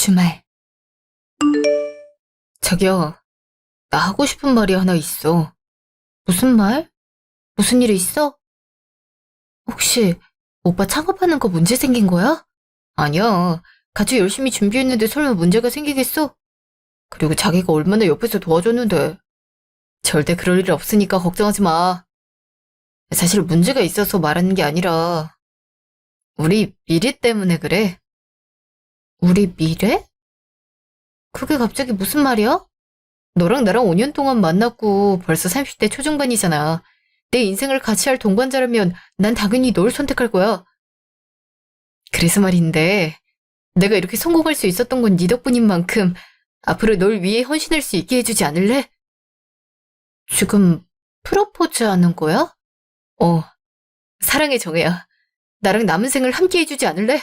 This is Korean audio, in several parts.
주말. 저기요, 나 하고 싶은 말이 하나 있어. 무슨 말? 무슨 일 있어? 혹시 오빠 창업하는 거 문제 생긴 거야? 아니야. 같이 열심히 준비했는데 설마 문제가 생기겠어? 그리고 자기가 얼마나 옆에서 도와줬는데. 절대 그럴 일 없으니까 걱정하지 마. 사실 문제가 있어서 말하는 게 아니라 우리 미래 때문에 그래. 우리 미래? 그게 갑자기 무슨 말이야? 너랑 나랑 5년 동안 만났고 벌써 30대 초중반이잖아. 내 인생을 같이 할 동반자라면 난 당연히 널 선택할 거야. 그래서 말인데 내가 이렇게 성공할 수 있었던 건 네 덕분인 만큼 앞으로 널 위해 헌신할 수 있게 해주지 않을래? 지금 프로포즈 하는 거야? 어, 사랑해 정혜야. 나랑 남은 생을 함께 해주지 않을래?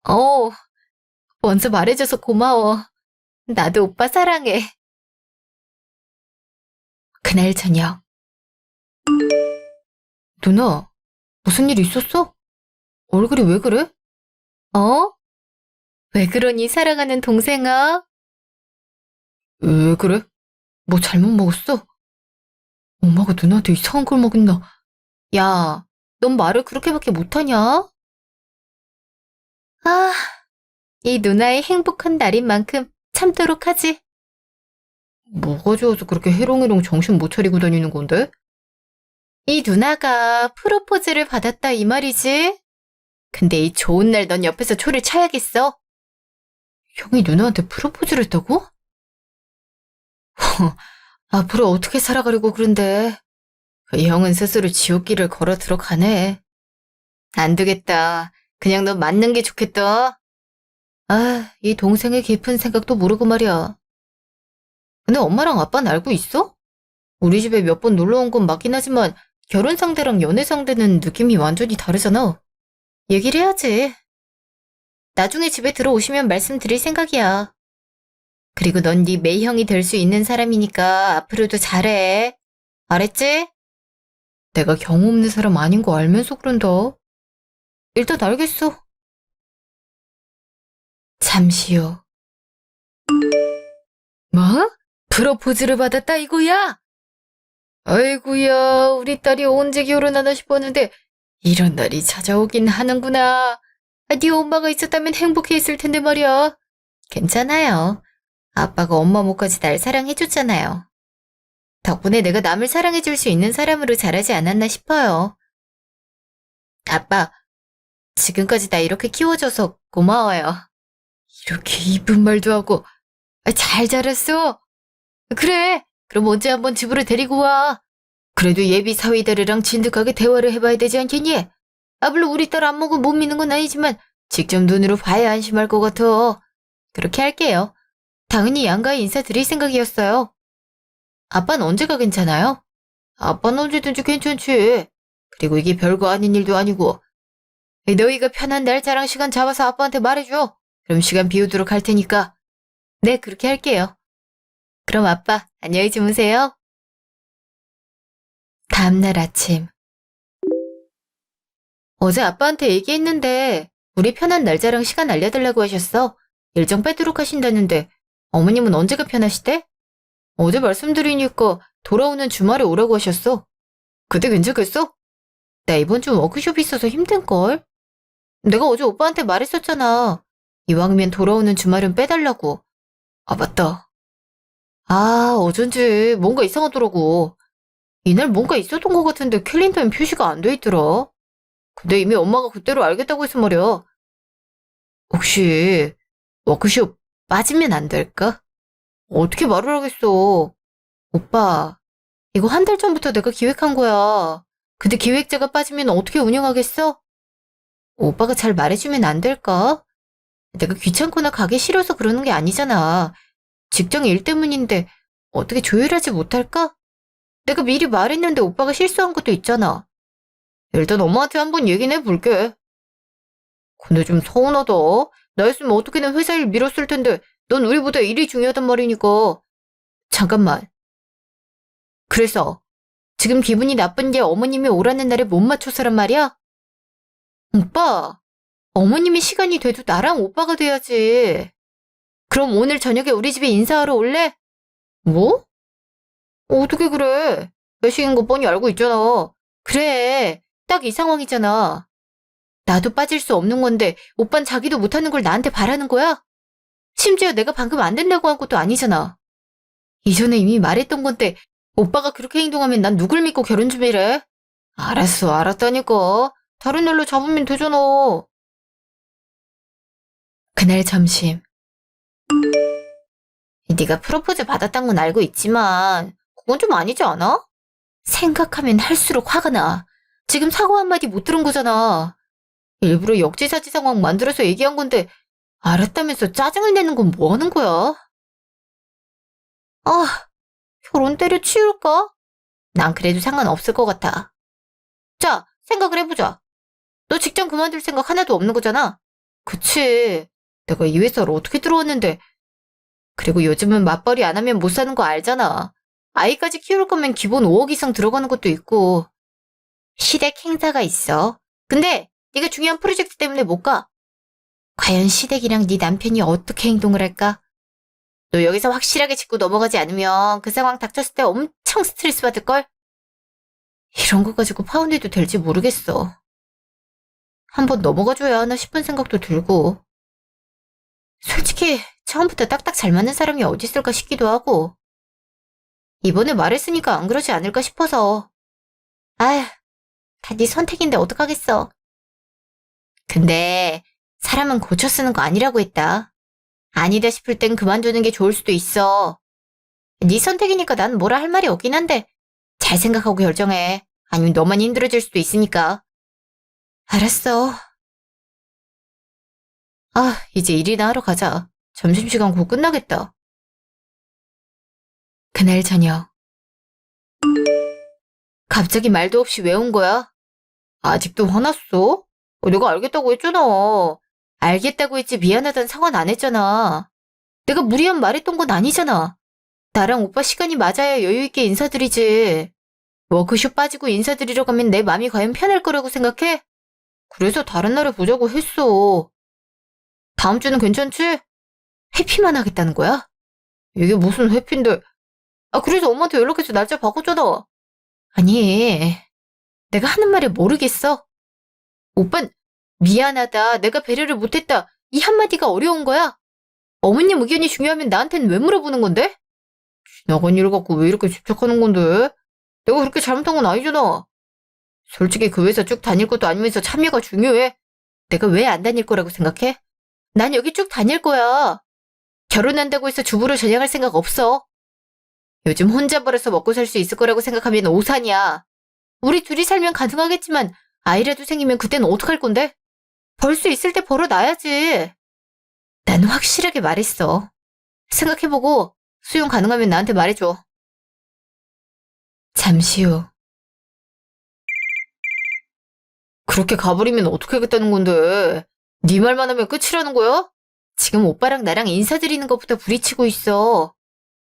어, 먼저 말해줘서 고마워. 나도 오빠 사랑해. 그날 저녁. 누나, 무슨 일 있었어? 얼굴이 왜 그래? 어? 왜 그러니 사랑하는 동생아? 왜 그래? 뭐 잘못 먹었어? 엄마가 누나한테 이상한 걸 먹였나? 야, 넌 말을 그렇게밖에 못하냐? 아, 이 누나의 행복한 날인 만큼 참도록 하지. 뭐가 좋아서 그렇게 해롱해롱 정신 못 차리고 다니는 건데? 이 누나가 프로포즈를 받았다 이 말이지? 근데 이 좋은 날 넌 옆에서 초를 쳐야겠어. 형이 누나한테 프로포즈를 했다고? 앞으로 어떻게 살아가려고 그런데. 그 형은 스스로 지옥길을 걸어 들어가네. 안 되겠다. 그냥 너 맞는 게 좋겠다. 아, 이 동생의 깊은 생각도 모르고 말이야. 근데 엄마랑 아빠는 알고 있어? 우리 집에 몇 번 놀러 온 건 맞긴 하지만 결혼 상대랑 연애 상대는 느낌이 완전히 다르잖아. 얘기를 해야지. 나중에 집에 들어오시면 말씀드릴 생각이야. 그리고 넌 네 매형이 될 수 있는 사람이니까 앞으로도 잘해. 알았지? 내가 경험 없는 사람 아닌 거 알면서 그런다. 일단 알겠어. 잠시 후. 뭐? 프로포즈를 받았다 이거야? 아이고야, 우리 딸이 언제 결혼하나 싶었는데 이런 날이 찾아오긴 하는구나. 네 엄마가 있었다면 행복해했을 텐데 말이야. 괜찮아요. 아빠가 엄마 못까지 날 사랑해줬잖아요. 덕분에 내가 남을 사랑해줄 수 있는 사람으로 자라지 않았나 싶어요. 아빠, 지금까지 나 이렇게 키워줘서 고마워요. 이렇게 이쁜 말도 하고 잘 자랐어. 그래, 그럼 언제 한번 집으로 데리고 와. 그래도 예비 사위들이랑 진득하게 대화를 해봐야 되지 않겠니? 물론 우리 딸 안목은 못 믿는 건 아니지만 직접 눈으로 봐야 안심할 것 같아. 그렇게 할게요. 당연히 양가에 인사드릴 생각이었어요. 아빠는 언제가 괜찮아요? 아빠는 언제든지 괜찮지. 그리고 이게 별거 아닌 일도 아니고. 너희가 편한 날짜랑 시간 잡아서 아빠한테 말해줘. 그럼 시간 비우도록 할 테니까. 네, 그렇게 할게요. 그럼 아빠, 안녕히 주무세요. 다음날 아침. 어제 아빠한테 얘기했는데 우리 편한 날짜랑 시간 알려달라고 하셨어. 일정 빼도록 하신다는데 어머님은 언제가 편하시대? 어제 말씀드리니까 돌아오는 주말에 오라고 하셨어. 그때 괜찮겠어? 나 이번 주 워크숍 있어서 힘든걸? 내가 어제 오빠한테 말했었잖아. 이왕이면 돌아오는 주말은 빼달라고. 맞다. 어쩐지 뭔가 이상하더라고. 이날 뭔가 있었던 것 같은데 캘린더엔 표시가 안 돼 있더라. 근데 이미 엄마가 그때로 알겠다고 해서 말이야. 혹시 워크숍 빠지면 안 될까? 어떻게 말을 하겠어. 오빠, 이거 한 달 전부터 내가 기획한 거야. 근데 기획자가 빠지면 어떻게 운영하겠어? 오빠가 잘 말해주면 안 될까? 내가 귀찮거나 가기 싫어서 그러는 게 아니잖아. 직장 일 때문인데 어떻게 조율하지 못할까? 내가 미리 말했는데 오빠가 실수한 것도 있잖아. 일단 엄마한테 한번 얘기는 해볼게. 근데 좀 서운하다. 나였으면 어떻게든 회사 일 미뤘을 텐데 넌 우리보다 일이 중요하단 말이니까. 잠깐만. 그래서 지금 기분이 나쁜 게 어머님이 오라는 날에 못 맞춰서란 말이야? 오빠, 어머님이 시간이 돼도 나랑 오빠가 돼야지. 그럼 오늘 저녁에 우리 집에 인사하러 올래? 뭐? 어떻게 그래? 외식인 거 뻔히 알고 있잖아. 그래, 딱 이 상황이잖아. 나도 빠질 수 없는 건데 오빤 자기도 못하는 걸 나한테 바라는 거야? 심지어 내가 방금 안 된다고 한 것도 아니잖아. 이전에 이미 말했던 건데 오빠가 그렇게 행동하면 난 누굴 믿고 결혼 준비를 해? 알았어, 알았다니까. 다른 날로 잡으면 되잖아. 그날 점심. 네가 프로포즈 받았단 건 알고 있지만 그건 좀 아니지 않아? 생각하면 할수록 화가 나. 지금 사과 한마디 못 들은 거잖아. 일부러 역지사지 상황 만들어서 얘기한 건데 알았다면서 짜증을 내는 건 뭐 하는 거야? 아, 결혼 때려 치울까? 난 그래도 상관없을 것 같아. 자, 생각을 해보자. 너 직장 그만둘 생각 하나도 없는 거잖아. 그치. 내가 이 회사를 어떻게 들어왔는데. 그리고 요즘은 맞벌이 안 하면 못 사는 거 알잖아. 아이까지 키울 거면 기본 5억 이상 들어가는 것도 있고. 시댁 행사가 있어. 근데 네가 중요한 프로젝트 때문에 못 가. 과연 시댁이랑 네 남편이 어떻게 행동을 할까? 너 여기서 확실하게 짚고 넘어가지 않으면 그 상황 닥쳤을 때 엄청 스트레스 받을걸? 이런 거 가지고 파혼해도 될지 모르겠어. 한번 넘어가줘야 하나 싶은 생각도 들고. 솔직히 처음부터 딱딱 잘 맞는 사람이 어디 있을까 싶기도 하고. 이번에 말했으니까 안 그러지 않을까 싶어서. 아휴, 다 네 선택인데 어떡하겠어. 근데 사람은 고쳐 쓰는 거 아니라고 했다. 아니다 싶을 땐 그만두는 게 좋을 수도 있어. 네 선택이니까 난 뭐라 할 말이 없긴 한데 잘 생각하고 결정해. 아니면 너만 힘들어질 수도 있으니까. 알았어. 아, 이제 일이나 하러 가자. 점심시간 곧 끝나겠다. 그날 저녁. 갑자기 말도 없이 왜 온 거야? 아직도 화났어? 내가 알겠다고 했잖아. 알겠다고 했지 미안하다는 상관 안 했잖아. 내가 무리한 말했던 건 아니잖아. 나랑 오빠 시간이 맞아야 여유 있게 인사드리지. 워크숍 빠지고 인사드리러 가면 내 맘이 과연 편할 거라고 생각해? 그래서 다른 날에 보자고 했어. 다음 주는 괜찮지? 회피만 하겠다는 거야? 이게 무슨 회피인데. 아, 그래서 엄마한테 연락해서 날짜 바꿨잖아. 아니, 내가 하는 말을 모르겠어. 오빤 미안하다, 내가 배려를 못했다, 이 한마디가 어려운 거야. 어머님 의견이 중요하면 나한테는 왜 물어보는 건데? 지나간 일 갖고 왜 이렇게 집착하는 건데? 내가 그렇게 잘못한 건 아니잖아. 솔직히 그 회사 쭉 다닐 것도 아니면서 참여가 중요해. 내가 왜 안 다닐 거라고 생각해? 난 여기 쭉 다닐 거야. 결혼한다고 해서 주부로 전향할 생각 없어. 요즘 혼자 벌어서 먹고 살 수 있을 거라고 생각하면 오산이야. 우리 둘이 살면 가능하겠지만 아이라도 생기면 그땐 어떡할 건데? 벌 수 있을 때 벌어놔야지. 난 확실하게 말했어. 생각해보고 수용 가능하면 나한테 말해줘. 잠시 후. 그렇게 가버리면 어떻게 하겠다는 건데? 네 말만 하면 끝이라는 거야? 지금 오빠랑 나랑 인사드리는 것부터 부딪히고 있어.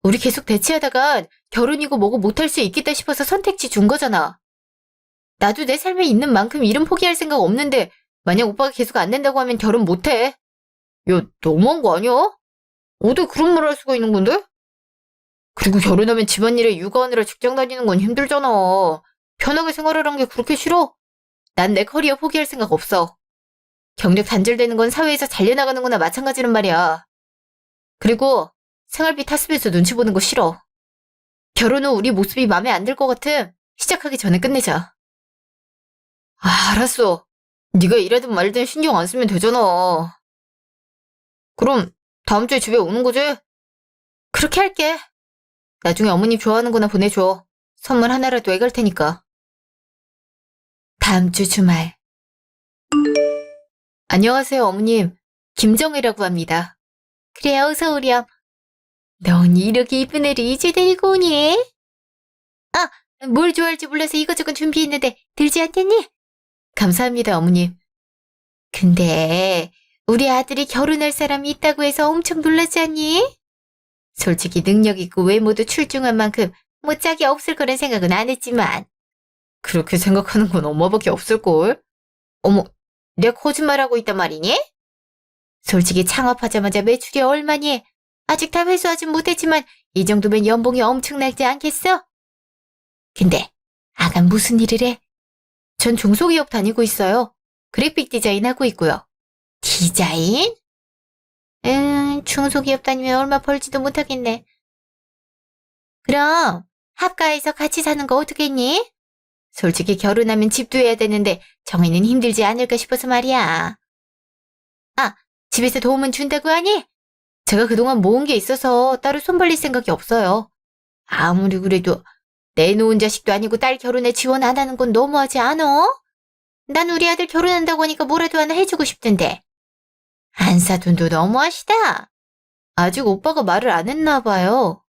우리 계속 대치하다가 결혼이고 뭐고 못할 수 있겠다 싶어서 선택지 준 거잖아. 나도 내 삶에 있는 만큼 일은 포기할 생각 없는데 만약 오빠가 계속 안 된다고 하면 결혼 못해. 야, 너무한 거 아니야? 어떻게 그런 말 할 수가 있는 건데? 그리고 결혼하면 집안일에 육아하느라 직장 다니는 건 힘들잖아. 편하게 생활하는 게 그렇게 싫어? 난 내 커리어 포기할 생각 없어. 경력 단절되는 건 사회에서 잘려나가는 거나 마찬가지란 말이야. 그리고 생활비 타습해서 눈치 보는 거 싫어. 결혼 후 우리 모습이 마음에 안 들 것 같음 시작하기 전에 끝내자. 아, 알았어. 네가 이래든 말든 신경 안 쓰면 되잖아. 그럼 다음 주에 집에 오는 거지? 그렇게 할게. 나중에 어머님 좋아하는 거나 보내줘. 선물 하나라도 해갈 테니까. 다음 주 주말. 안녕하세요, 어머님. 김정혜라고 합니다. 그래, 어서 오렴. 넌 이렇게 이쁜 애를 이제 데리고 오니? 아, 뭘 좋아할지 몰라서 이것저것 준비했는데 들지 않겠니? 감사합니다, 어머님. 근데 우리 아들이 결혼할 사람이 있다고 해서 엄청 놀랐지 않니? 솔직히 능력 있고 외모도 출중한 만큼 뭐 짝이 없을 거란 생각은 안 했지만 그렇게 생각하는 건 엄마밖에 없을걸? 어머, 내가 거짓말하고 있단 말이니? 솔직히 창업하자마자 매출이 얼마니? 아직 다 회수하진 못했지만 이 정도면 연봉이 엄청나지 않겠어? 근데 아간 무슨 일을 해? 전 중소기업 다니고 있어요. 그래픽 디자인 하고 있고요. 디자인? 중소기업 다니면 얼마 벌지도 못하겠네. 그럼 합가해서 같이 사는 거 어떻겠니? 솔직히 결혼하면 집도 해야 되는데 정희는 힘들지 않을까 싶어서 말이야. 아, 집에서 도움은 준다고 하니? 제가 그동안 모은 게 있어서 따로 손 벌릴 생각이 없어요. 아무리 그래도 내놓은 자식도 아니고 딸 결혼에 지원 안 하는 건 너무하지 않어? 난 우리 아들 결혼한다고 하니까 뭐라도 하나 해주고 싶던데. 안 사돈도 너무하시다. 아직 오빠가 말을 안 했나 봐요.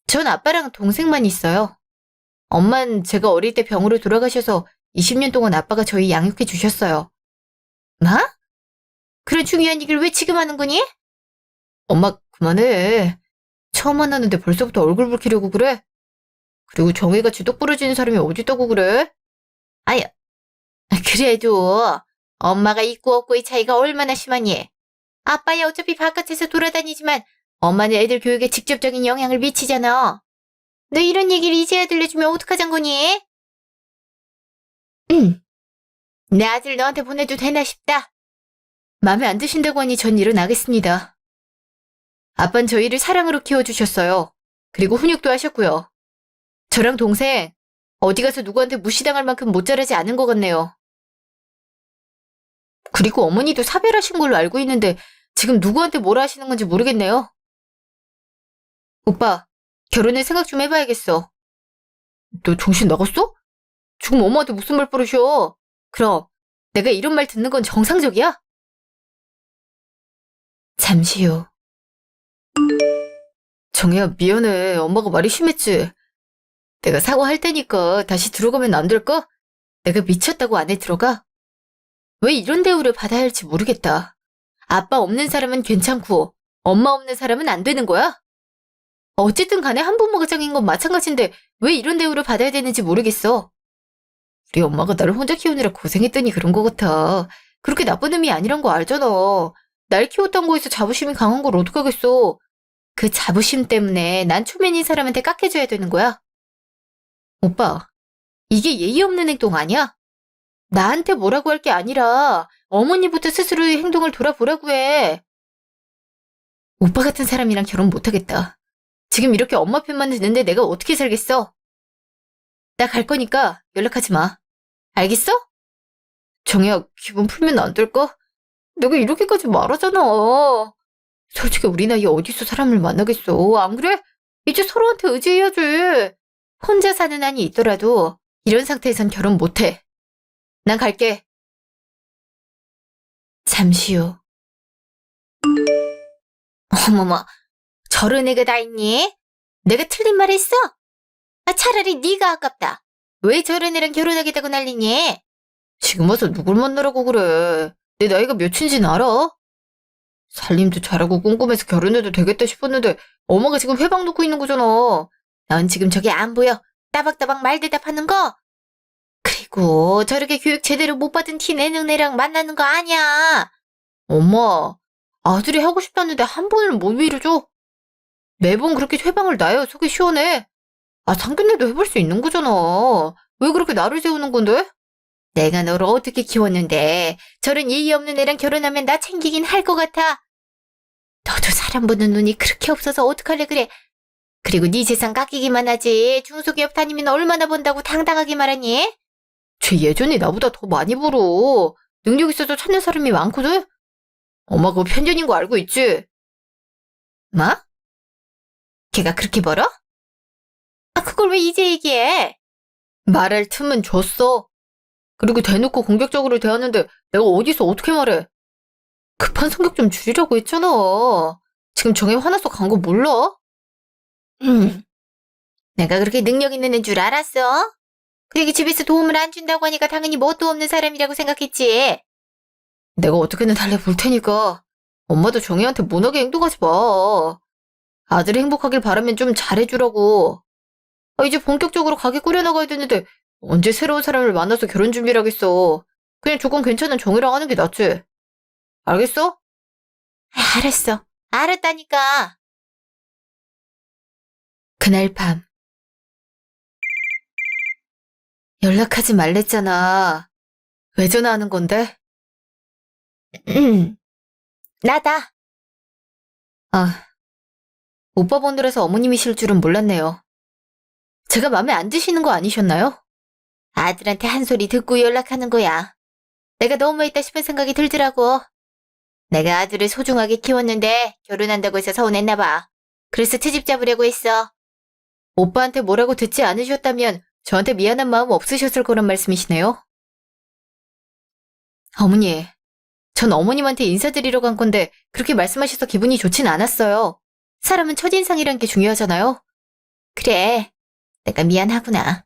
전 아빠랑 동생만 있어요. 엄만 제가 어릴 때 병으로 돌아가셔서 20년 동안 아빠가 저희 양육해 주셨어요. 뭐? 그런 중요한 얘기를 왜 지금 하는 거니? 엄마 그만해. 처음 만났는데 벌써부터 얼굴 붉히려고 그래? 그리고 정혜가 주눅 부러지는 사람이 어딨다고 그래? 아야, 그래도 엄마가 있고 없고의 차이가 얼마나 심하니? 아빠야 어차피 바깥에서 돌아다니지만 엄마는 애들 교육에 직접적인 영향을 미치잖아. 너 이런 얘기를 이제야 들려주면 어떡하잔 거니? 내 아들 너한테 보내도 되나 싶다. 마음에 안 드신다고 하니 전 일어나겠습니다. 아빤 저희를 사랑으로 키워주셨어요. 그리고 훈육도 하셨고요. 저랑 동생 어디 가서 누구한테 무시당할 만큼 못 자라지 않은 것 같네요. 그리고 어머니도 사별하신 걸로 알고 있는데 지금 누구한테 뭐라 하시는 건지 모르겠네요. 오빠, 결혼을 생각 좀 해봐야겠어. 너 정신 나갔어? 지금 엄마한테 무슨 말 버릇이야? 그럼 내가 이런 말 듣는 건 정상적이야? 잠시 후. 정혜야, 미안해. 엄마가 말이 심했지. 내가 사과할 테니까 다시 들어가면 안 될까? 내가 미쳤다고 안에 들어가? 왜 이런 대우를 받아야 할지 모르겠다. 아빠 없는 사람은 괜찮고 엄마 없는 사람은 안 되는 거야? 어쨌든 간에 한부모가 짱인 건 마찬가지인데 왜 이런 대우를 받아야 되는지 모르겠어. 우리 엄마가 나를 혼자 키우느라 고생했더니 그런 거 같아. 그렇게 나쁜 의미 아니란 거 알잖아. 날 키웠던 거에서 자부심이 강한 걸 어떡하겠어. 그 자부심 때문에 난 초면인 사람한테 깎여줘야 되는 거야. 오빠, 이게 예의 없는 행동 아니야? 나한테 뭐라고 할 게 아니라 어머니부터 스스로의 행동을 돌아보라고 해. 오빠 같은 사람이랑 결혼 못하겠다. 지금 이렇게 엄마 편만 듣는데 내가 어떻게 살겠어? 나 갈 거니까 연락하지 마. 알겠어? 정혜야, 기분 풀면 안 될까? 내가 이렇게까지 말하잖아. 솔직히 우리 나이에 어디서 사람을 만나겠어. 안 그래? 이제 서로한테 의지해야지. 혼자 사는 한이 있더라도 이런 상태에선 결혼 못해. 난 갈게. 잠시 후. 어머머, 저런 애가 다 있니? 내가 틀린 말 했어? 차라리 네가 아깝다. 왜 저런 애랑 결혼하겠다고 난리니? 지금 와서 누굴 만나라고 그래. 내 나이가 몇인지는 알아? 살림도 잘하고 꼼꼼해서 결혼해도 되겠다 싶었는데 엄마가 지금 회방 놓고 있는 거잖아. 넌 지금 저게 안 보여? 따박따박 말 대답하는 거? 그리고 저렇게 교육 제대로 못 받은 티 내는 애랑 만나는 거 아니야. 엄마, 아들이 하고 싶다는데 한 번을 못 위로줘? 매번 그렇게 회방을 나야 속이 시원해. 상견례도 해볼 수 있는 거잖아. 왜 그렇게 나를 세우는 건데? 내가 너를 어떻게 키웠는데 저런 예의 없는 애랑 결혼하면 나 챙기긴 할 것 같아. 너도 사람 보는 눈이 그렇게 없어서 어떡할래 그래. 그리고 네 재산 깎이기만 하지. 중소기업 다니면 얼마나 번다고 당당하게 말하니? 쟤 예전에 나보다 더 많이 벌어. 능력 있어서 찾는 사람이 많거든? 엄마 그거 편견인 거 알고 있지? 뭐? 걔가 그렇게 벌어? 그걸 왜 이제 얘기해? 말할 틈은 줬어. 그리고 대놓고 공격적으로 대하는데 내가 어디서 어떻게 말해? 급한 성격 좀 줄이라고 했잖아. 지금 정혜 화나서 간 거 몰라? 내가 그렇게 능력 있는 애인 줄 알았어? 그리고 집에서 도움을 안 준다고 하니까 당연히 뭣도 없는 사람이라고 생각했지. 내가 어떻게든 달래볼 테니까 엄마도 정혜한테 못하게 행동하지 마. 아들이 행복하길 바라면 좀 잘해주라고. 이제 본격적으로 가게 꾸려나가야 되는데 언제 새로운 사람을 만나서 결혼 준비를 하겠어. 그냥 조건 괜찮은 정이랑 하는 게 낫지. 알겠어? 알았어. 알았다니까. 그날 밤. 연락하지 말랬잖아. 왜 전화하는 건데? 나다. 아, 오빠 번들에서 어머님이실 줄은 몰랐네요. 제가 마음에 안 드시는 거 아니셨나요? 아들한테 한 소리 듣고 연락하는 거야. 내가 너무했다 싶은 생각이 들더라고. 내가 아들을 소중하게 키웠는데 결혼한다고 해서 서운했나 봐. 그래서 트집 잡으려고 했어. 오빠한테 뭐라고 듣지 않으셨다면 저한테 미안한 마음 없으셨을 거란 말씀이시네요. 어머니, 전 어머님한테 인사드리러 간 건데 그렇게 말씀하셔서 기분이 좋진 않았어요. 사람은 첫인상이란 게 중요하잖아요. 그래, 내가 미안하구나.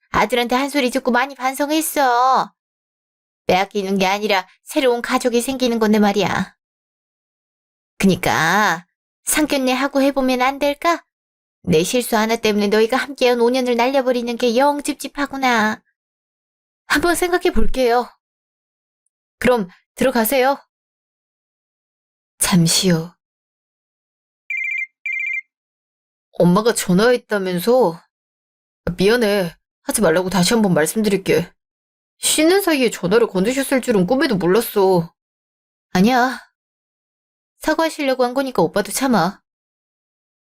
아들한테 한 소리 듣고 많이 반성했어. 빼앗기는 게 아니라 새로운 가족이 생기는 건데 말이야. 그니까 상견례 하고 해보면 안 될까? 내 실수 하나 때문에 너희가 함께한 5년을 날려버리는 게 영 찝찝하구나. 한번 생각해 볼게요. 그럼 들어가세요. 잠시 후. 엄마가 전화했다면서? 미안해. 하지 말라고 다시 한번 말씀드릴게. 쉬는 사이에 전화를 건드셨을 줄은 꿈에도 몰랐어. 아니야. 사과하시려고 한 거니까 오빠도 참아.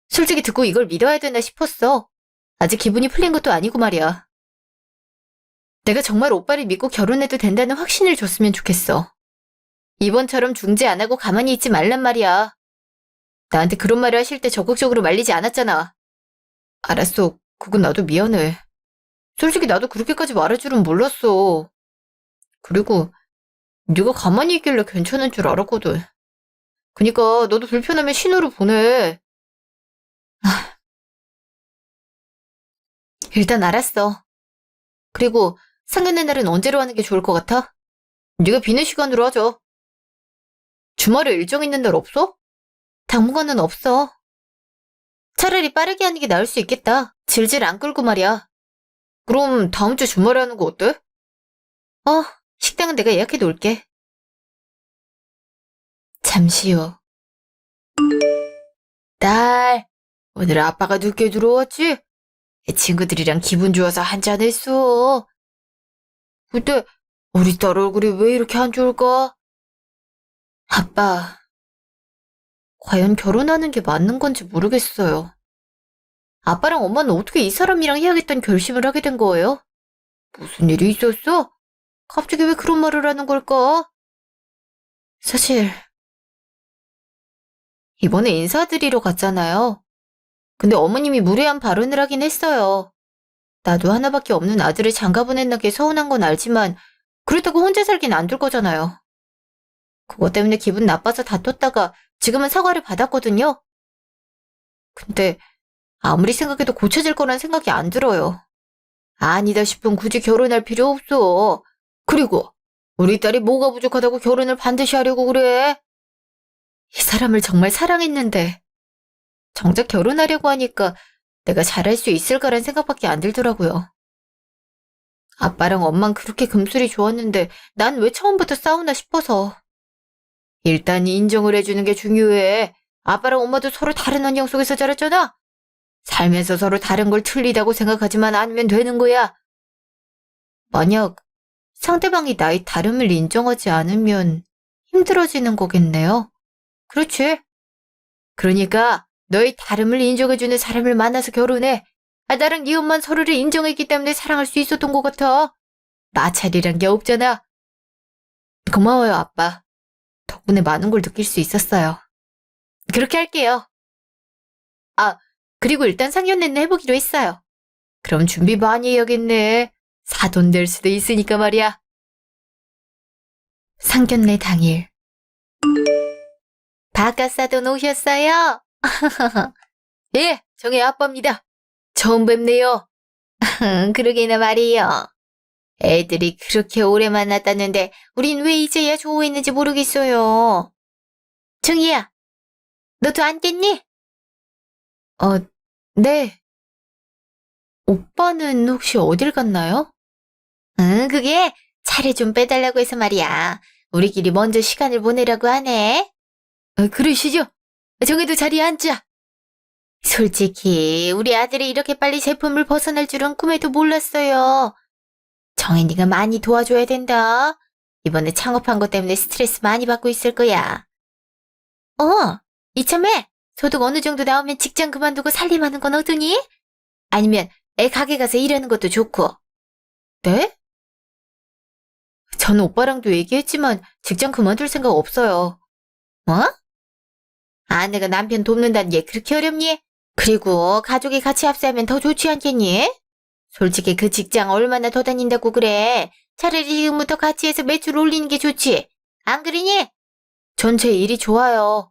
솔직히 듣고 이걸 믿어야 되나 싶었어. 아직 기분이 풀린 것도 아니고 말이야. 내가 정말 오빠를 믿고 결혼해도 된다는 확신을 줬으면 좋겠어. 이번처럼 중재 안 하고 가만히 있지 말란 말이야. 나한테 그런 말을 하실 때 적극적으로 말리지 않았잖아. 알았어. 그건 나도 미안해. 솔직히 나도 그렇게까지 말할 줄은 몰랐어. 그리고 네가 가만히 있길래 괜찮은 줄 알았거든. 그니까 너도 불편하면 신호를 보내. 아, 일단 알았어. 그리고 상견례 날은 언제로 하는 게 좋을 것 같아? 네가 비는 시간으로 하자. 주말에 일정 있는 날 없어? 당분간은 없어. 차라리 빠르게 하는 게 나을 수 있겠다. 질질 안 끌고 말이야. 그럼 다음 주 주말에 하는 거 어때? 어, 식당은 내가 예약해 놓을게. 잠시 후. 딸, 오늘 아빠가 늦게 들어왔지? 친구들이랑 기분 좋아서 한잔 했어. 근데 우리 딸 얼굴이 왜 이렇게 안 좋을까? 아빠, 과연 결혼하는 게 맞는 건지 모르겠어요. 아빠랑 엄마는 어떻게 이 사람이랑 해야겠다는 결심을 하게 된 거예요? 무슨 일이 있었어? 갑자기 왜 그런 말을 하는 걸까? 사실 이번에 인사드리러 갔잖아요. 근데 어머님이 무례한 발언을 하긴 했어요. 나도 하나밖에 없는 아들을 장가 보냈는 게 서운한 건 알지만 그렇다고 혼자 살긴 안 둘 거잖아요. 그것 때문에 기분 나빠서 다퉜다가 지금은 사과를 받았거든요. 근데 아무리 생각해도 고쳐질 거란 생각이 안 들어요. 아니다 싶으면 굳이 결혼할 필요 없어. 그리고 우리 딸이 뭐가 부족하다고 결혼을 반드시 하려고 그래? 이 사람을 정말 사랑했는데 정작 결혼하려고 하니까 내가 잘할 수 있을까란 생각밖에 안 들더라고요. 아빠랑 엄만 그렇게 금술이 좋았는데 난 왜 처음부터 싸우나 싶어서. 일단 인정을 해주는 게 중요해. 아빠랑 엄마도 서로 다른 환경 속에서 자랐잖아. 살면서 서로 다른 걸 틀리다고 생각하지만 않으면 되는 거야. 만약 상대방이 나의 다름을 인정하지 않으면 힘들어지는 거겠네요. 그렇지? 그러니까 너의 다름을 인정해주는 사람을 만나서 결혼해. 나랑 네 엄마는 서로를 인정했기 때문에 사랑할 수 있었던 것 같아. 마찰이란 게 없잖아. 고마워요, 아빠. 덕분에 많은 걸 느낄 수 있었어요. 그렇게 할게요. 아, 그리고 일단 상견례는 해보기로 했어요. 그럼 준비 많이 해야겠네. 사돈 될 수도 있으니까 말이야. 상견례 당일. 바깥사돈 오셨어요? 예, 정혜 아빠입니다. 처음 뵙네요. 그러게나 말이에요. 애들이 그렇게 오래 만났다는데 우린 왜 이제야 좋아했는지 모르겠어요. 정희야, 너도 안 깼니? 어, 네. 오빠는 혹시 어딜 갔나요? 그게 차를 좀 빼달라고 해서 말이야. 우리끼리 먼저 시간을 보내라고 하네. 그러시죠? 정해도 자리에 앉자. 솔직히 우리 아들이 이렇게 빨리 제품을 벗어날 줄은 꿈에도 몰랐어요. 정혜니가 많이 도와줘야 된다. 이번에 창업한 것 때문에 스트레스 많이 받고 있을 거야. 이참에 소득 어느 정도 나오면 직장 그만두고 살림하는 건 어떠니? 아니면 애 가게 가서 일하는 것도 좋고. 네? 전 오빠랑도 얘기했지만 직장 그만둘 생각 없어요. 뭐? 아내가 남편 돕는다는 게 그렇게 어렵니? 그리고 가족이 같이 합세하면 더 좋지 않겠니? 솔직히 그 직장 얼마나 더 다닌다고 그래. 차라리 지금부터 같이 해서 매출 올리는 게 좋지. 안 그러니? 전체 일이 좋아요.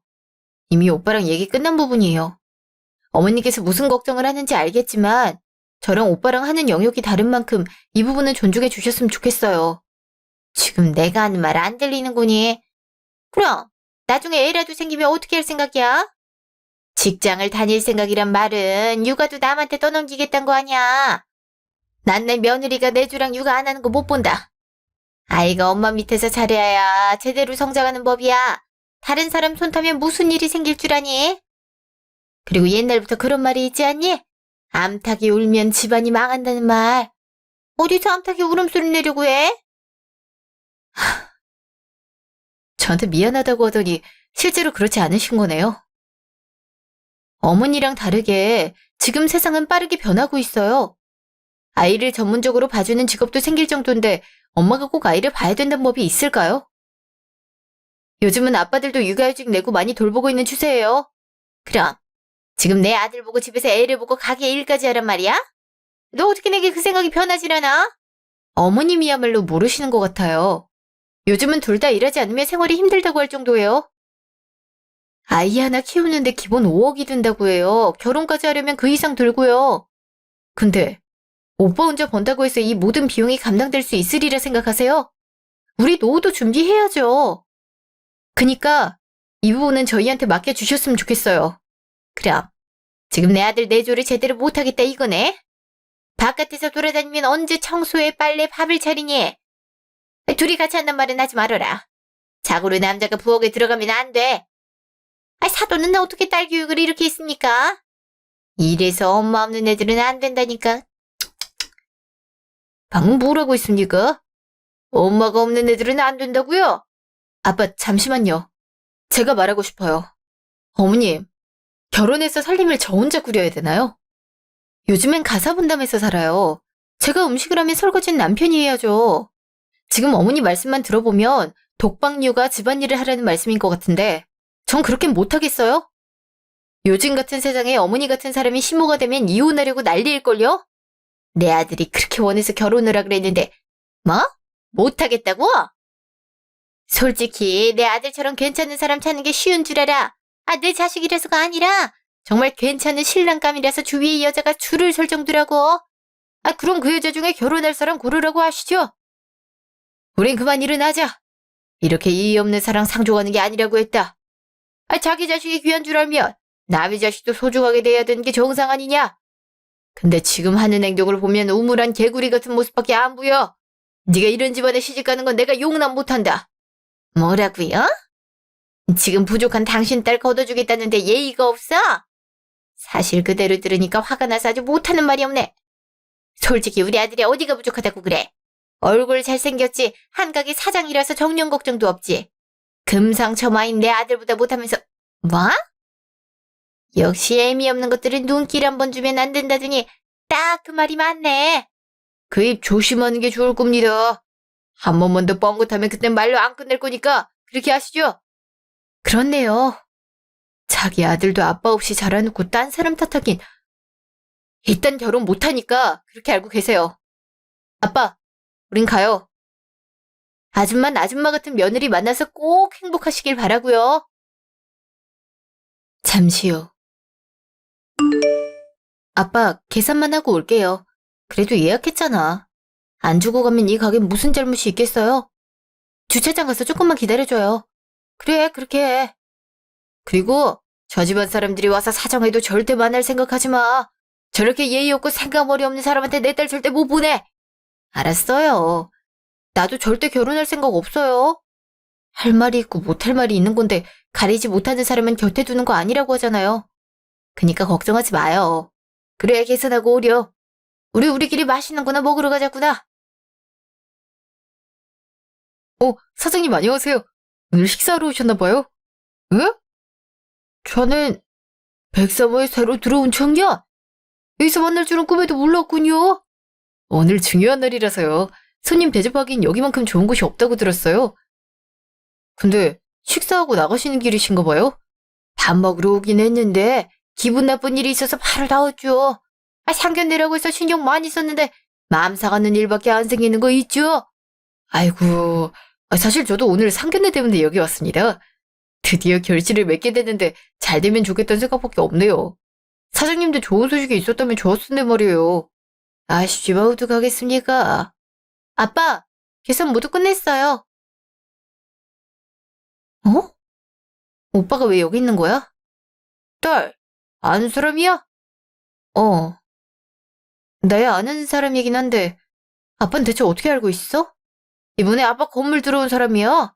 이미 오빠랑 얘기 끝난 부분이에요. 어머니께서 무슨 걱정을 하는지 알겠지만 저랑 오빠랑 하는 영역이 다른 만큼 이 부분은 존중해 주셨으면 좋겠어요. 지금 내가 하는 말 안 들리는구니. 그럼 나중에 애라도 생기면 어떻게 할 생각이야? 직장을 다닐 생각이란 말은 육아도 남한테 떠넘기겠다는 거 아니야. 난 내 며느리가 내 주랑 육아 안 하는 거 못 본다. 아이가 엄마 밑에서 자라야 제대로 성장하는 법이야. 다른 사람 손 타면 무슨 일이 생길 줄 아니? 그리고 옛날부터 그런 말이 있지 않니? 암탉이 울면 집안이 망한다는 말. 어디서 암탉이 울음소리 내려고 해? 저한테 미안하다고 하더니 실제로 그렇지 않으신 거네요. 어머니랑 다르게 지금 세상은 빠르게 변하고 있어요. 아이를 전문적으로 봐주는 직업도 생길 정도인데 엄마가 꼭 아이를 봐야 된다는 법이 있을까요? 요즘은 아빠들도 육아휴직 내고 많이 돌보고 있는 추세예요. 그럼 지금 내 아들 보고 집에서 애를 보고 가게 일까지 하란 말이야? 너 어떻게 내게 그 생각이 변하질 않아? 어머님이야말로 모르시는 것 같아요. 요즘은 둘 다 일하지 않으면 생활이 힘들다고 할 정도예요. 아이 하나 키우는데 기본 5억이 든다고 해요. 결혼까지 하려면 그 이상 들고요. 근데 오빠 혼자 번다고 해서 이 모든 비용이 감당될 수 있으리라 생각하세요? 우리 노후도 준비해야죠. 그니까 이 부분은 저희한테 맡겨주셨으면 좋겠어요. 그럼 지금 내 아들 내조를 제대로 못하겠다 이거네? 바깥에서 돌아다니면 언제 청소해 빨래 밥을 차리니? 둘이 같이 한단 말은 하지 말아라. 자고로 남자가 부엌에 들어가면 안 돼. 사돈은 어떻게 딸 교육을 이렇게 했습니까? 이래서 엄마 없는 애들은 안 된다니까. 방금 뭐라고 했습니까? 엄마가 없는 애들은 안 된다고요? 아빠 잠시만요. 제가 말하고 싶어요. 어머님, 결혼해서 살림을 저 혼자 꾸려야 되나요? 요즘엔 가사분담해서 살아요. 제가 음식을 하면 설거지는 남편이 해야죠. 지금 어머니 말씀만 들어보면 독박육아 집안일을 하라는 말씀인 것 같은데 전 그렇게는 못하겠어요? 요즘 같은 세상에 어머니 같은 사람이 시모가 되면 이혼하려고 난리일걸요? 내 아들이 그렇게 원해서 결혼을 하라 그랬는데 뭐? 못하겠다고? 솔직히 내 아들처럼 괜찮은 사람 찾는 게 쉬운 줄 알아. 내 자식이라서가 아니라 정말 괜찮은 신랑감이라서 주위의 여자가 줄을 설 정도라고. 그럼 그 여자 중에 결혼할 사람 고르라고 하시죠. 우린 그만 일어나자. 이렇게 이의 없는 사랑 상종하는 게 아니라고 했다. 자기 자식이 귀한 줄 알면 남의 자식도 소중하게 대해야 되는 게 정상 아니냐? 근데 지금 하는 행동을 보면 우물한 개구리 같은 모습밖에 안 보여. 네가 이런 집안에 시집가는 건 내가 용납 못한다. 뭐라고요? 지금 부족한 당신 딸 걷어주겠다는데 예의가 없어? 사실 그대로 들으니까 화가 나서 아주 못하는 말이 없네. 솔직히 우리 아들이 어디가 부족하다고 그래? 얼굴 잘생겼지 한가게 사장이라서 정년 걱정도 없지. 금상첨화인 내 아들보다 못하면서 뭐? 역시 애미 없는 것들은 눈길 한번 주면 안 된다더니 딱 그 말이 맞네. 그 입 조심하는 게 좋을 겁니다. 한 번만 더 뻥긋하면 그땐 말로 안 끝낼 거니까 그렇게 하시죠. 그렇네요. 자기 아들도 아빠 없이 자라놓고 딴 사람 탓하긴. 일단 결혼 못하니까 그렇게 알고 계세요. 아빠, 우린 가요. 아줌만 아줌마 같은 며느리 만나서 꼭 행복하시길 바라고요. 잠시 후. 아빠, 계산만 하고 올게요. 그래도 예약했잖아. 안 주고 가면 이 가게엔 무슨 잘못이 있겠어요? 주차장 가서 조금만 기다려줘요. 그래, 그렇게 해. 그리고 저 집안 사람들이 와서 사정해도 절대 만날 생각하지 마. 저렇게 예의 없고 생각머리 없는 사람한테 내 딸 절대 못 보내. 알았어요. 나도 절대 결혼할 생각 없어요. 할 말이 있고 못할 말이 있는 건데 가리지 못하는 사람은 곁에 두는 거 아니라고 하잖아요. 그니까 걱정하지 마요. 그래야 계산하고 오려. 우리끼리 맛있는 거나 먹으러 가자꾸나. 사장님 안녕하세요. 오늘 식사하러 오셨나 봐요? 응? 저는 백사모에 새로 들어온 청년. 여기서 만날 줄은 꿈에도 몰랐군요. 오늘 중요한 날이라서요. 손님 대접하기엔 여기만큼 좋은 곳이 없다고 들었어요. 근데 식사하고 나가시는 길이신가 봐요? 밥 먹으러 오긴 했는데 기분 나쁜 일이 있어서 바로 나왔죠. 상견례라고 해서 신경 많이 썼는데 마음 상하는 일밖에 안 생기는 거 있죠? 아이고, 사실 저도 오늘 상견례 때문에 여기 왔습니다. 드디어 결실을 맺게 됐는데 잘 되면 좋겠다는 생각밖에 없네요. 사장님도 좋은 소식이 있었다면 좋았을 텐데 말이에요. 아쉽지만 어떡하겠습니까? 아빠, 계산 모두 끝냈어요. 어? 오빠가 왜 여기 있는 거야? 딸, 아는 사람이야? 어, 나야 아는 사람이긴 한데 아빠는 대체 어떻게 알고 있어? 이번에 아빠 건물 들어온 사람이야.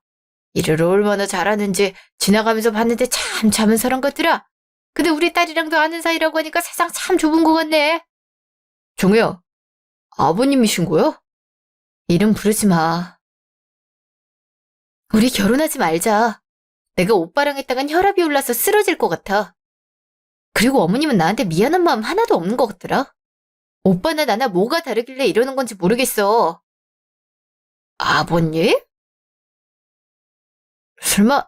일을 얼마나 잘하는지 지나가면서 봤는데 참 참은 사람 같더라. 근데 우리 딸이랑도 아는 사이라고 하니까 세상 참 좁은 것 같네. 종우야, 아버님이신 거야? 이름 부르지 마. 우리 결혼하지 말자. 내가 오빠랑 했다간 혈압이 올라서 쓰러질 것 같아. 그리고 어머님은 나한테 미안한 마음 하나도 없는 것 같더라. 오빠나 나나 뭐가 다르길래 이러는 건지 모르겠어. 아버님? 설마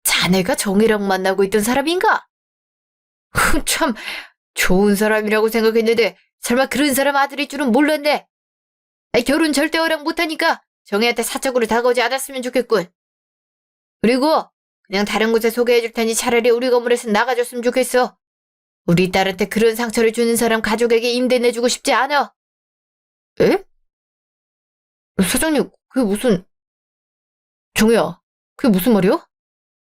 자네가 정이랑 만나고 있던 사람인가? 참 좋은 사람이라고 생각했는데 설마 그런 사람 아들일 줄은 몰랐네. 결혼 절대 허락 못하니까 정희한테 사적으로 다가오지 않았으면 좋겠군. 그리고 그냥 다른 곳에 소개해줄 테니 차라리 우리 건물에서 나가줬으면 좋겠어. 우리 딸한테 그런 상처를 주는 사람 가족에게 임대 내주고 싶지 않아. 에? 사장님, 그게 무슨... 정희야, 그게 무슨 말이야?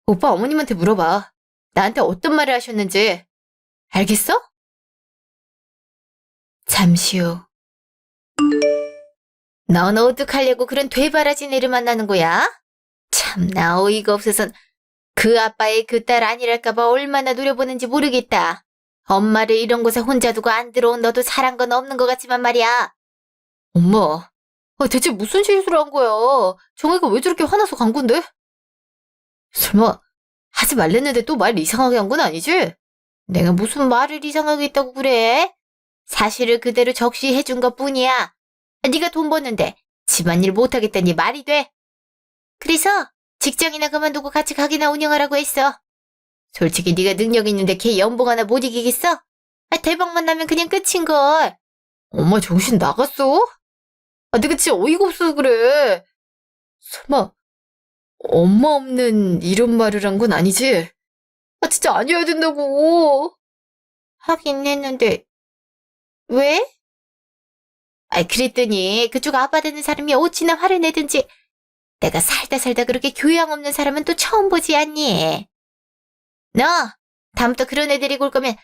오빠 어머님한테 물어봐. 나한테 어떤 말을 하셨는지. 알겠어? 잠시 후. 넌 어떡하려고 그런 되바라진 애를 만나는 거야? 참나 어이가 없어선 그 아빠의 그 딸 아니랄까봐 얼마나 노려보는지 모르겠다. 엄마를 이런 곳에 혼자 두고 안 들어온 너도 잘한 건 없는 것 같지만 말이야. 엄마, 대체 무슨 실수를 한 거야? 정혜가 왜 저렇게 화나서 간 건데? 설마 하지 말랬는데 또 말 이상하게 한 건 아니지? 내가 무슨 말을 이상하게 했다고 그래? 사실을 그대로 적시해준 것뿐이야. 네가 돈 버는데 집안일 못하겠다니 말이 돼? 그래서 직장이나 그만두고 같이 가게나 운영하라고 했어. 솔직히 네가 능력 있는데 걔 연봉 하나 못 이기겠어? 대박만 나면 그냥 끝인걸. 엄마 정신 나갔어? 내가 진짜 어이가 없어서 그래. 설마 엄마 없는 이런 말을 한 건 아니지? 진짜 아니어야 된다고. 하긴 했는데 왜? 그랬더니 그쪽 아빠 되는 사람이 어찌나 화를 내든지 내가 살다 그렇게 교양 없는 사람은 또 처음 보지 않니? 너 다음부터 그런 애 데리고 올 거면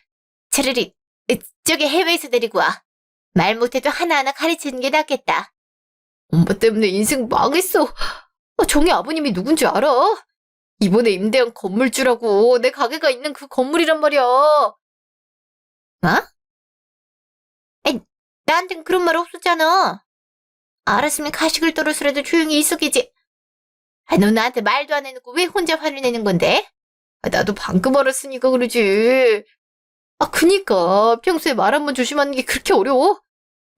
차라리 저기 해외에서 데리고 와. 말 못해도 하나하나 가르치는 게 낫겠다. 엄마 때문에 인생 망했어. 정희 아버님이 누군지 알아? 이번에 임대한 건물주라고. 내 가게가 있는 그 건물이란 말이야. 어? 나한텐 그런 말 없었잖아. 알았으면 가식을 떨어서라도 조용히 있었겠지. 너 나한테 말도 안 해놓고 왜 혼자 화를 내는 건데? 나도 방금 알았으니까 그러지. 그니까 평소에 말 한 번 조심하는 게 그렇게 어려워?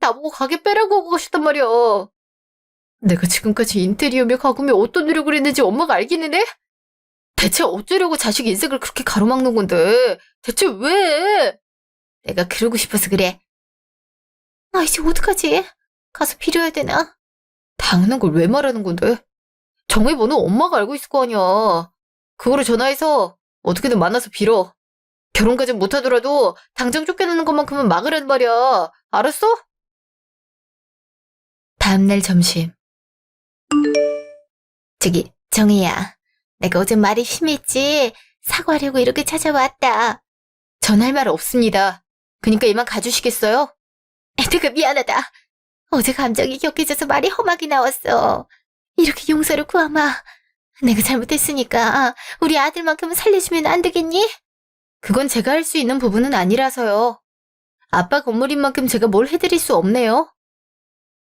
나보고 가게 빼라고 하고 가셨단 말이야. 내가 지금까지 인테리어며 가구며 어떤 노력을 했는지 엄마가 알기는 해? 대체 어쩌려고 자식 인생을 그렇게 가로막는 건데? 대체 왜? 내가 그러고 싶어서 그래. 이제 어떡하지? 가서 빌어야 되나? 당연한 걸 왜 말하는 건데? 정의 번호 엄마가 알고 있을 거 아니야. 그거를 전화해서 어떻게든 만나서 빌어. 결혼까지 못하더라도 당장 쫓겨나는 것만큼은 막으라는 말이야. 알았어? 다음날 점심. 저기 정희야, 내가 어제 말이 심했지? 사과하려고 이렇게 찾아왔다. 전할 말 없습니다. 그니까 이만 가주시겠어요? 내가 미안하다. 어제 감정이 격해져서 말이 험하게 나왔어. 이렇게 용서를 구하마. 내가 잘못했으니까 우리 아들만큼은 살려주면 안 되겠니? 그건 제가 할 수 있는 부분은 아니라서요. 아빠 건물인 만큼 제가 뭘 해드릴 수 없네요.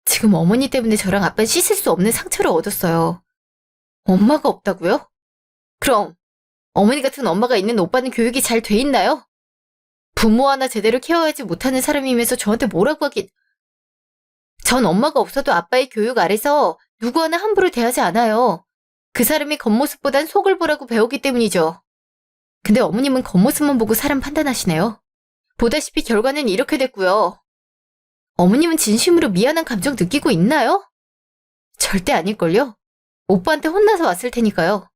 지금 어머니 때문에 저랑 아빠는 씻을 수 없는 상처를 얻었어요. 엄마가 없다고요? 그럼 어머니 같은 엄마가 있는 오빠는 교육이 잘 돼 있나요? 부모 하나 제대로 케어하지 못하는 사람이면서 저한테 뭐라고 하긴. 전 엄마가 없어도 아빠의 교육 아래서 누구 하나 함부로 대하지 않아요. 그 사람이 겉모습보단 속을 보라고 배우기 때문이죠. 근데 어머님은 겉모습만 보고 사람 판단하시네요. 보다시피 결과는 이렇게 됐고요. 어머님은 진심으로 미안한 감정 느끼고 있나요? 절대 아닐걸요? 오빠한테 혼나서 왔을 테니까요.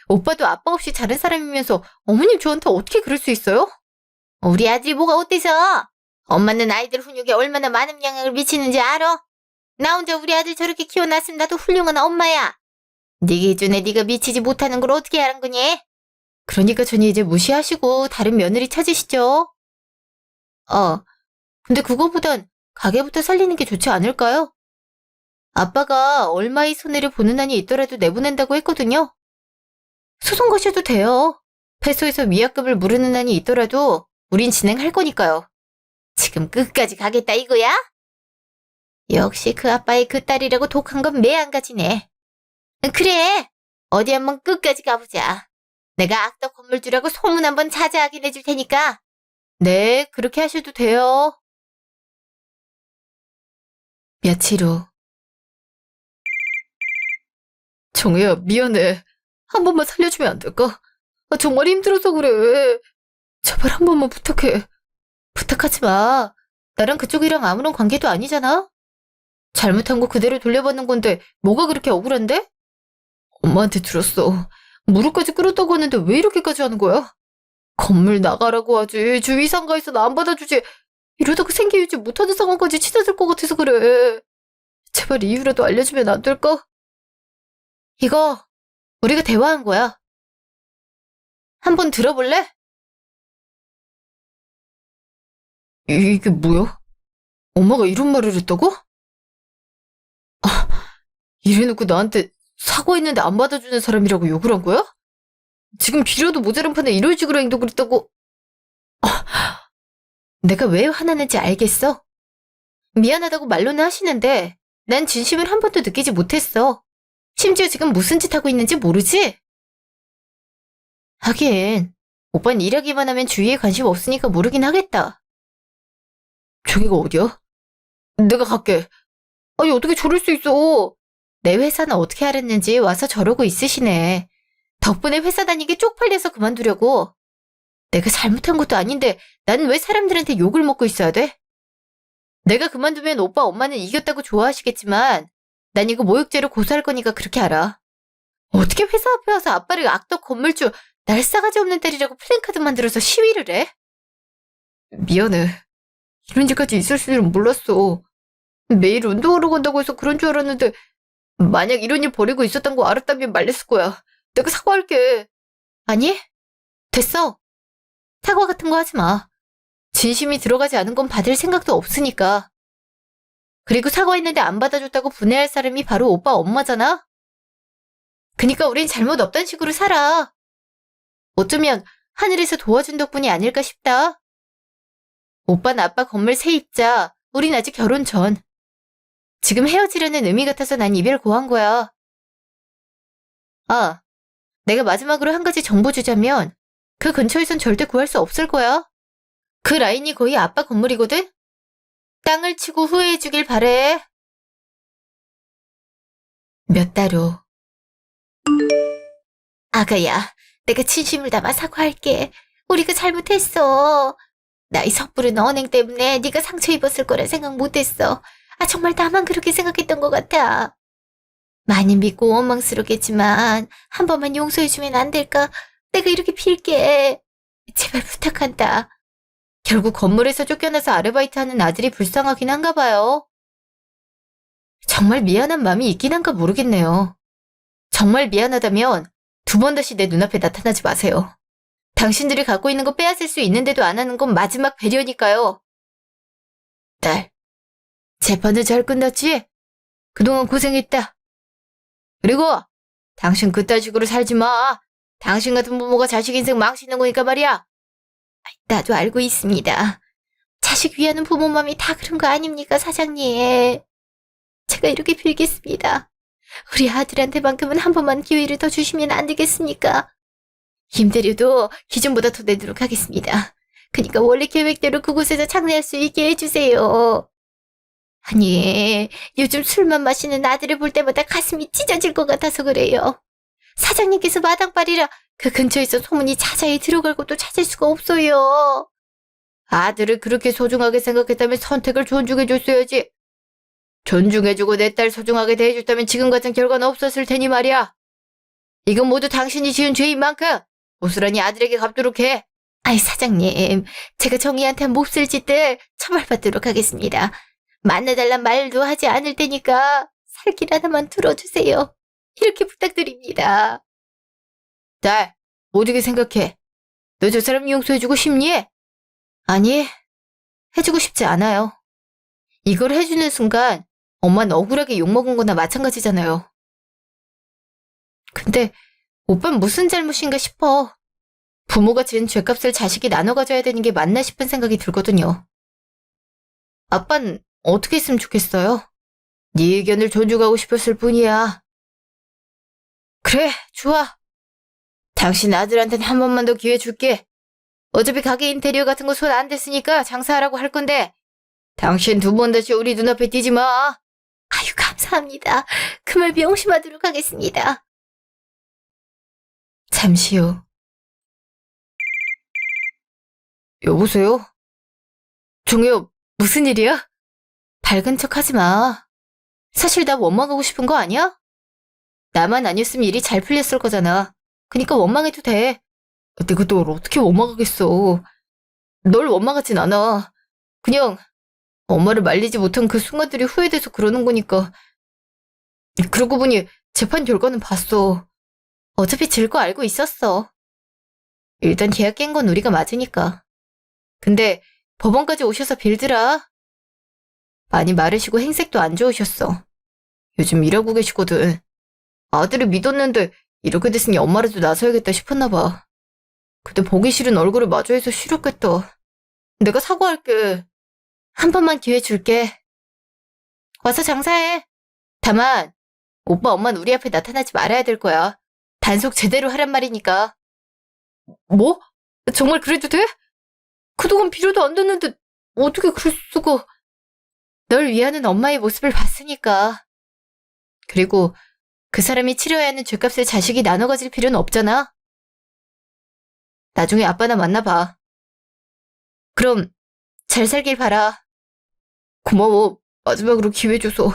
오빠도 아빠 없이 자른 사람이면서 어머님 저한테 어떻게 그럴 수 있어요? 우리 아들이 뭐가 어때서? 엄마는 아이들 훈육에 얼마나 많은 영향을 미치는지 알아? 나 혼자 우리 아들 저렇게 키워놨으면 나도 훌륭한 엄마야. 네 기준에 네가 미치지 못하는 걸 어떻게 하는 거니? 그러니까 전이 이제 무시하시고 다른 며느리 찾으시죠. 근데 그거보단 가게부터 살리는 게 좋지 않을까요? 아빠가 얼마의 손해를 보는 한이 있더라도 내보낸다고 했거든요. 소송 거셔도 돼요. 패소해서 위약금을 물으는 한이 있더라도 우린 진행할 거니까요. 지금 끝까지 가겠다 이거야? 역시 그 아빠의 그 딸이라고 독한 건 매 안 가지네. 그래, 어디 한번 끝까지 가보자. 내가 악덕 건물주라고 소문 한번 자자하게 내줄 테니까. 네, 그렇게 하셔도 돼요. 며칠 후. 정혜야, 미안해. 한 번만 살려주면 안 될까? 정말 힘들어서 그래. 제발 한 번만 부탁해. 부탁하지 마. 나랑 그쪽이랑 아무런 관계도 아니잖아. 잘못한 거 그대로 돌려받는 건데 뭐가 그렇게 억울한데? 엄마한테 들었어. 무릎까지 꿇었다고 하는데 왜 이렇게까지 하는 거야? 건물 나가라고 하지. 주위 상가에서 나 안 받아주지. 이러다가 생계 유지 못하는 상황까지 치닫을 것 같아서 그래. 제발 이유라도 알려주면 안 될까? 이거 우리가 대화한 거야. 한번 들어볼래? 이게 뭐야? 엄마가 이런 말을 했다고? 이래놓고 나한테 사과했는데 안 받아주는 사람이라고 욕을 한 거야? 지금 비료도 모자란 판에 이런 식으로 행동을 했다고. 내가 왜 화나는지 알겠어? 미안하다고 말로는 하시는데 난 진심을 한 번도 느끼지 못했어. 심지어 지금 무슨 짓 하고 있는지 모르지? 하긴 오빤 일하기만 하면 주위에 관심 없으니까 모르긴 하겠다. 저기가 어디야? 내가 갈게. 아니 어떻게 저럴 수 있어. 내 회사는 어떻게 알았는지 와서 저러고 있으시네. 덕분에 회사 다니기 쪽팔려서 그만두려고. 내가 잘못한 것도 아닌데 나는 왜 사람들한테 욕을 먹고 있어야 돼? 내가 그만두면 오빠 엄마는 이겼다고 좋아하시겠지만 난 이거 모욕죄로 고소할 거니까 그렇게 알아. 어떻게 회사 앞에 와서 아빠를 악덕 건물주 날 싸가지 없는 딸이라고 플랜카드 만들어서 시위를 해? 미안해. 이런 일까지 있을 줄은 몰랐어. 매일 운동하러 간다고 해서 그런 줄 알았는데 만약 이런 일 벌이고 있었던 거 알았다면 말렸을 거야. 내가 사과할게. 아니, 됐어. 사과 같은 거 하지 마. 진심이 들어가지 않은 건 받을 생각도 없으니까. 그리고 사과했는데 안 받아줬다고 분해할 사람이 바로 오빠 엄마잖아? 그니까 우린 잘못 없단 식으로 살아. 어쩌면 하늘에서 도와준 덕분이 아닐까 싶다. 오빠는 아빠 건물 세입자, 우린 아직 결혼 전. 지금 헤어지려는 의미 같아서 난 이별 고한 거야. 내가 마지막으로 한 가지 정보 주자면 그 근처에선 절대 구할 수 없을 거야. 그 라인이 거의 아빠 건물이거든? 땅을 치고 후회해주길 바래. 몇 달 후. 아가야, 내가 진심을 담아 사과할게. 우리가 잘못했어. 나이 섣부른 언행 때문에 네가 상처 입었을 거라 생각 못했어. 정말 나만 그렇게 생각했던 것 같아. 많이 믿고 원망스럽겠지만 한 번만 용서해주면 안 될까? 내가 이렇게 빌게. 제발 부탁한다. 결국 건물에서 쫓겨나서 아르바이트하는 아들이 불쌍하긴 한가 봐요. 정말 미안한 마음이 있긴 한가 모르겠네요. 정말 미안하다면 두 번 다시 내 눈앞에 나타나지 마세요. 당신들이 갖고 있는 거 빼앗을 수 있는데도 안 하는 건 마지막 배려니까요. 딸. 재판은 잘 끝났지? 그동안 고생했다. 그리고 당신 그딴 식으로 살지 마. 당신 같은 부모가 자식 인생 망치는 거니까 말이야. 나도 알고 있습니다. 자식 위하는 부모 마음이 다 그런 거 아닙니까, 사장님? 제가 이렇게 빌겠습니다. 우리 아들한테만큼은 한 번만 기회를 더 주시면 안 되겠습니까? 임대료도 기존보다 더 내도록 하겠습니다. 그러니까 원래 계획대로 그곳에서 장사할 수 있게 해주세요. 아니, 요즘 술만 마시는 아들을 볼 때마다 가슴이 찢어질 것 같아서 그래요. 사장님께서 마당발이라 그 근처에서 소문이 자자히 들어갈 곳도 찾을 수가 없어요. 아들을 그렇게 소중하게 생각했다면 선택을 존중해줬어야지. 존중해주고 내 딸 소중하게 대해줬다면 지금 같은 결과는 없었을 테니 말이야. 이건 모두 당신이 지은 죄인 만큼 고스란히 아들에게 갚도록 해. 아이, 사장님, 제가 정의한테 몹쓸 짓들 처벌받도록 하겠습니다. 만나달란 말도 하지 않을 테니까 살 길 하나만 들어주세요. 이렇게 부탁드립니다. 딸, 어떻게 생각해? 너 저 사람 용서해주고 싶니? 아니, 해주고 싶지 않아요. 이걸 해주는 순간 엄마는 억울하게 욕먹은 거나 마찬가지잖아요. 근데 오빠는 무슨 잘못인가 싶어. 부모가 지은 죄값을 자식이 나눠 가져야 되는 게 맞나 싶은 생각이 들거든요. 아빠는 어떻게 했으면 좋겠어요? 네 의견을 존중하고 싶었을 뿐이야. 그래, 좋아. 당신 아들한테는 한 번만 더 기회 줄게. 어차피 가게 인테리어 같은 거 손 안 댔으니까 장사하라고 할 건데 당신 두 번 다시 우리 눈앞에 띄지 마. 아유, 감사합니다. 그 말 명심하도록 하겠습니다. 잠시 후. 여보세요? 종효, 무슨 일이야? 밝은 척 하지 마. 사실 나 원망하고 싶은 거 아니야? 나만 아니었으면 일이 잘 풀렸을 거잖아. 그니까 원망해도 돼. 내가 널 어떻게 원망하겠어. 널 원망하진 않아. 그냥 엄마를 말리지 못한 그 순간들이 후회돼서 그러는 거니까. 그러고 보니 재판 결과는 봤어. 어차피 질 거 알고 있었어. 일단 계약 깬 건 우리가 맞으니까. 근데 법원까지 오셔서 빌드라. 많이 마르시고 행색도 안 좋으셨어. 요즘 일하고 계시거든. 아들을 믿었는데 이렇게 됐으니 엄마라도 나서야겠다 싶었나 봐. 근데 보기 싫은 얼굴을 마주해서 싫었겠다. 내가 사과할게. 한 번만 기회 줄게. 와서 장사해. 다만 오빠 엄마는 우리 앞에 나타나지 말아야 될 거야. 단속 제대로 하란 말이니까. 뭐? 정말 그래도 돼? 그동안 필요도 안 됐는데 어떻게 그럴 수가. 널 위하는 엄마의 모습을 봤으니까. 그리고 그 사람이 치러야 하는 죗값을 자식이 나눠 가질 필요는 없잖아. 나중에 아빠나 만나봐. 그럼 잘 살길 바라. 고마워. 마지막으로 기회 줘서.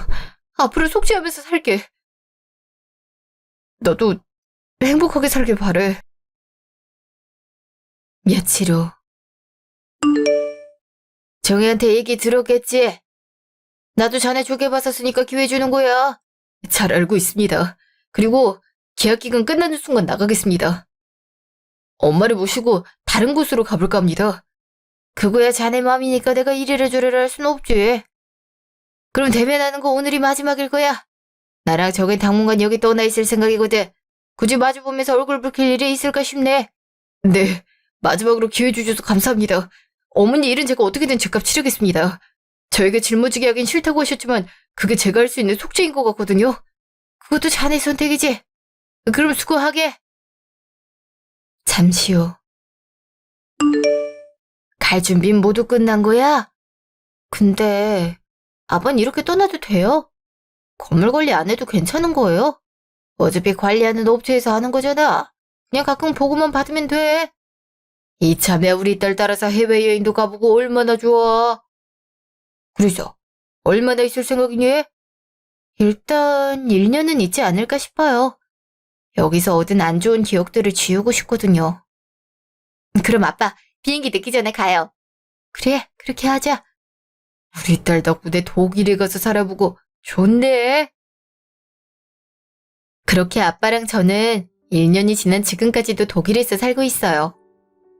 앞으로 속죄하면서 살게. 너도 행복하게 살길 바래. 며칠 후. 정희한테 얘기 들었겠지? 나도 자네 좋게 봤었으니까 기회 주는 거야. 잘 알고 있습니다. 그리고 계약 기간 끝나는 순간 나가겠습니다. 엄마를 모시고 다른 곳으로 가볼까 합니다. 그거야 자네 마음이니까 내가 이래라 저래라 할 순 없지. 그럼 대면하는 거 오늘이 마지막일 거야. 나랑 정희 당분간 여기 떠나 있을 생각이거든. 굳이 마주보면서 얼굴 붉힐 일이 있을까 싶네. 네, 마지막으로 기회 주셔서 감사합니다. 어머니 일은 제가 어떻게든 죗값 치르겠습니다. 저에게 짊어지게 하긴 싫다고 하셨지만 그게 제가 할 수 있는 속죄인 것 같거든요. 그것도 자네 선택이지. 그럼 수고하게. 잠시 후. 갈 준비는 모두 끝난 거야? 근데 아빠는 이렇게 떠나도 돼요? 건물 관리 안 해도 괜찮은 거예요? 어차피 관리하는 업체에서 하는 거잖아. 그냥 가끔 보고만 받으면 돼. 이참에 우리 딸 따라서 해외여행도 가보고 얼마나 좋아. 그래서 얼마나 있을 생각이니? 일단 1년은 있지 않을까 싶어요. 여기서 얻은 안 좋은 기억들을 지우고 싶거든요. 그럼 아빠 비행기 늦기 전에 가요. 그래, 그렇게 하자. 우리 딸 덕분에 독일에 가서 살아보고 좋네. 그렇게 아빠랑 저는 1년이 지난 지금까지도 독일에서 살고 있어요.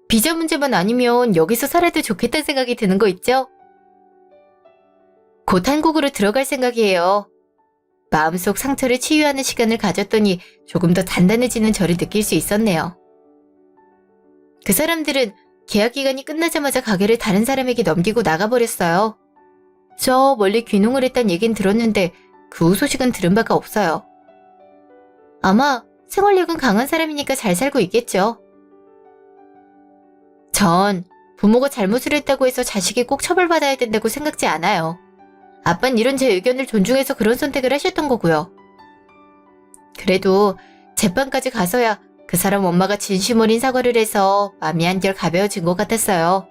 비자 문제만 아니면 여기서 살아도 좋겠다는 생각이 드는 거 있죠? 곧 한국으로 들어갈 생각이에요. 마음속 상처를 치유하는 시간을 가졌더니 조금 더 단단해지는 저를 느낄 수 있었네요. 그 사람들은 계약 기간이 끝나자마자 가게를 다른 사람에게 넘기고 나가버렸어요. 저 멀리 귀농을 했단 얘긴 들었는데 그 후 소식은 들은 바가 없어요. 아마 생활력은 강한 사람이니까 잘 살고 있겠죠. 전 부모가 잘못을 했다고 해서 자식이 꼭 처벌받아야 된다고 생각지 않아요. 아빠는 이런 제 의견을 존중해서 그런 선택을 하셨던 거고요. 그래도 재판까지 가서야 그 사람 엄마가 진심 어린 사과를 해서 마음이 한결 가벼워진 것 같았어요.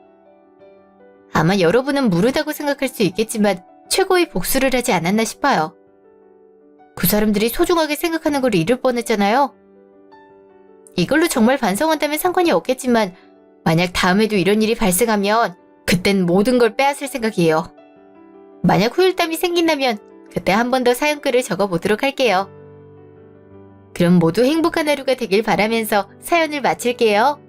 아마 여러분은 무르다고 생각할 수 있겠지만 최고의 복수를 하지 않았나 싶어요. 그 사람들이 소중하게 생각하는 걸 잃을 뻔했잖아요. 이걸로 정말 반성한다면 상관이 없겠지만 만약 다음에도 이런 일이 발생하면 그땐 모든 걸 빼앗을 생각이에요. 만약 후일담이 생긴다면 그때 한 번 더 사연글을 적어보도록 할게요. 그럼 모두 행복한 하루가 되길 바라면서 사연을 마칠게요.